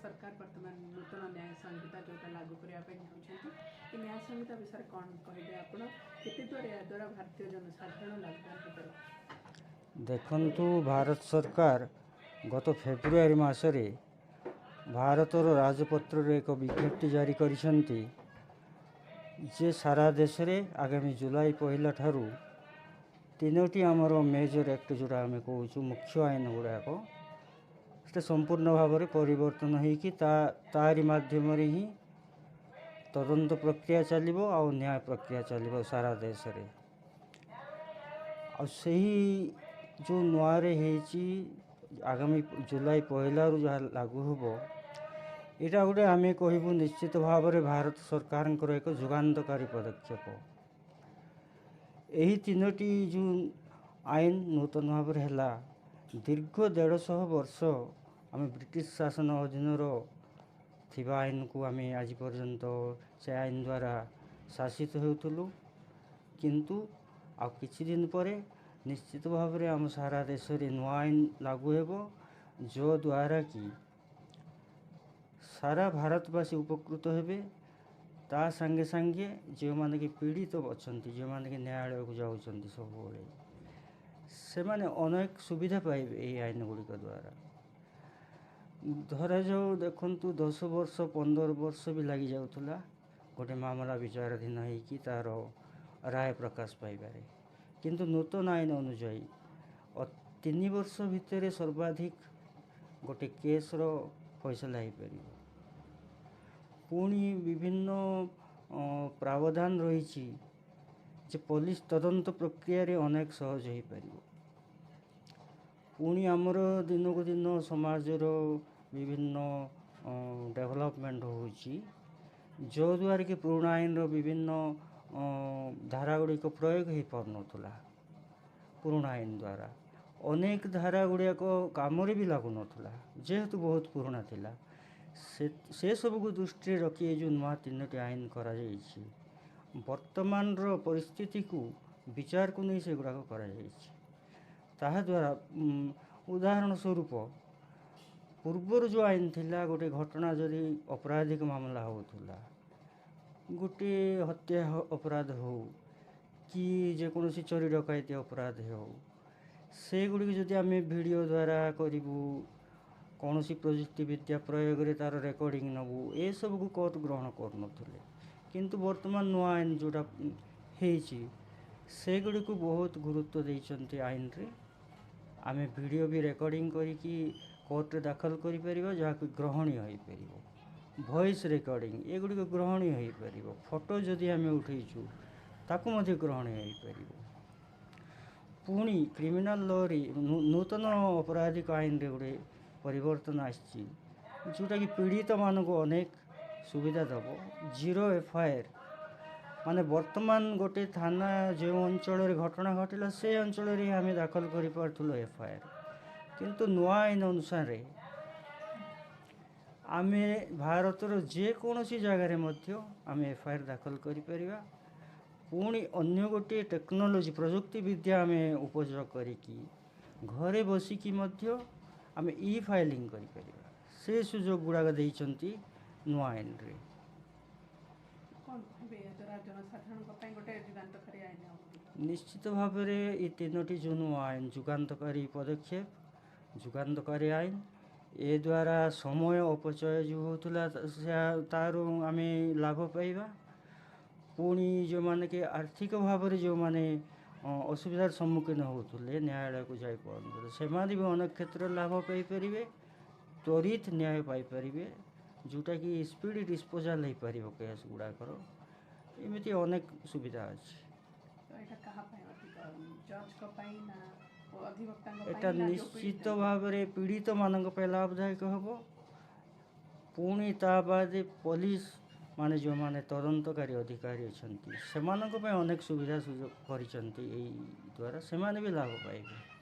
सरकार वर्तमान नूतन न्याय संहिता जोटा लागू करने चाहते न्याय संहिता विषय कौन कहे आप द्वारा या द्वारा भारतीय जनसाधारण लाभवान हो? देखंतु भारत सरकार गत फेब्रुआरी मासरे भारतर राजपत्र एक विज्ञप्ति जारी करिसेंती जे सारा देश में आगामी जुलाई पहला ठारू तीनोटी आमर मेजर एक्ट जोड़ा आम कहूँ मुख्य आईन गुड़ाक से संपूर्ण भाव में परिवर्तन होगी तारी मध्यम ही तदंत प्रक्रिया चलो आ न्याय प्रक्रिया चलो सारा देश रे जो नुआरे आगामी जुलाई पहला जहाँ लागू हम यहाँ गोटे आम कहबू निश्चित भाव में भारत सरकार एक जुगान्तकारी पदक्षेप। यही तीनोटी जो आईन नूतन भाव में है दीर्घ 150 वर्ष आम ब्रिटिश शासन अधीन थिबा आईन को आम आज पर्यंत से आईन द्वारा शासित होउथुलु किंतु आ किछि दिन पर निश्चित भाव में आम सारा देश में नुआ आईन लागू हेबो जो द्वारा कि सारा भारतवासी उपकृत हेबे ता संगे संगे जो माने कि पीड़ित अछंती जो माने कि न्यायालय को जाउछंती सब से माने अनेक सुविधा पाइबे ए आईन गुड़िक द्वारा। धरा जाऊ देखंतु 10 वर्ष 15 वर्ष भी लगी जाउथला गोटे मामला विचाराधीन होइकी तार राय प्रकाश पाइबारे किंतु नूतन आईन अनुजाई 3 वर्ष भितर सर्वाधिक गोटे केस रो फैसला हो पार। पुणी विभिन्न प्रावधान रही पुलिस तदंत प्रक्रिया रे अनेक सहज हो पार। पुणी आमर दिन को दिन समाजर विभिन्न डेवलपमेंट होची जो द्वारा कि पुराना आईन रो विभिन्न धारा गुड़िक प्रयोग हो पार नथुला। पुराना आईन द्वारा अनेक धारा गुड़िक काम भी लागू नथुला जेहेतु बहुत पुराना थिला से सब को दृष्टि रखी जो नुआ 3टी आईन करा जाइछि वर्तमान रो परिस्थिति को विचार को नहीं से गुड़ाक करा जाइछि। ताहा द्वारा उदाहरण स्वरूप पूर्वर जो आईन थिला गोटे घटना जदि अपराधिक मामला होउथुला गोटे हत्या अपराध हो कि जेकोसी चोरी डकैती अपराध हो से गुड़ी जदि आम वीडियो द्वारा करूँ कौन सी प्रजुक्ति विद्या प्रयोग रे तार रेकर्डिंग नबू ए सब को कोर्ट ग्रहण कर किंतु वर्तमान नुआ आईन जोटा से गुड़ी को बहुत गुरुत्व देइचंती आईन रे आम वीडियो भी रेकर्डिंग करी कोर्ट रे दाखल करि परिबा जहा कि ग्रहणीय हो पार। वॉइस रेकर्डिंग ए गुड़ी को ग्रहणीय हो पार। फोटो जदि आम उठेचु ताकू मध्य ग्रहणीय हो पार। पुणी क्रिमिनाल लॉ रे नूतन आपराधिक आईन रे गोटे परिवर्तन आछि जोटा कि पीड़ित मान को अनेक सुविधा दब। 0 एफआईआर माने वर्तमान गोटे थाना जो अंचल घटना घटला से अंचल आम दाखल कर पार्थुलो एफआईआर किंतु नुआ आईन अनुसार आम भारतर जेकोसी जगार आम एफआईआर दाखल कर परिबा। पुणी अन्य गोटे टेक्नोलोजी प्रजुक्ति विद्या आम उपयोग करिकी घरे बसिकी मध्य आम ई फाइलिंग करि परिबा से सुजोग गुड़ाक देइचंती नुआ आईन रे। निश्चित भाव में ये 3टी जो नुआ आईन जुगान्तकारी पदक्षेप जुगान्तकारी आईन ए द्वारा समय अपचय जो होता तार आम लाभ पाइबा। पुणी जो माने कि आर्थिक भाव में जो माने असुविधार सम्मुखीन होते न्यायालय को जाई पारन से भी अनेक क्षेत्र लाभ पाइपर त्वरित न्याय पाइपर जोटा कि स्पीड डिस्पोजाल हो पार केस गुड़ाकर एमती अनेक सुविधा अच्छी। एटा निश्चित भाव में पीड़ित मानक लाभदायक हम। पुणी ता बाद पुलिस माने जो माने तदंतकारी अधिकारी अच्छा से अनेक सुविधा सुजोग कर द्वारा से भी लाभ पाइबे।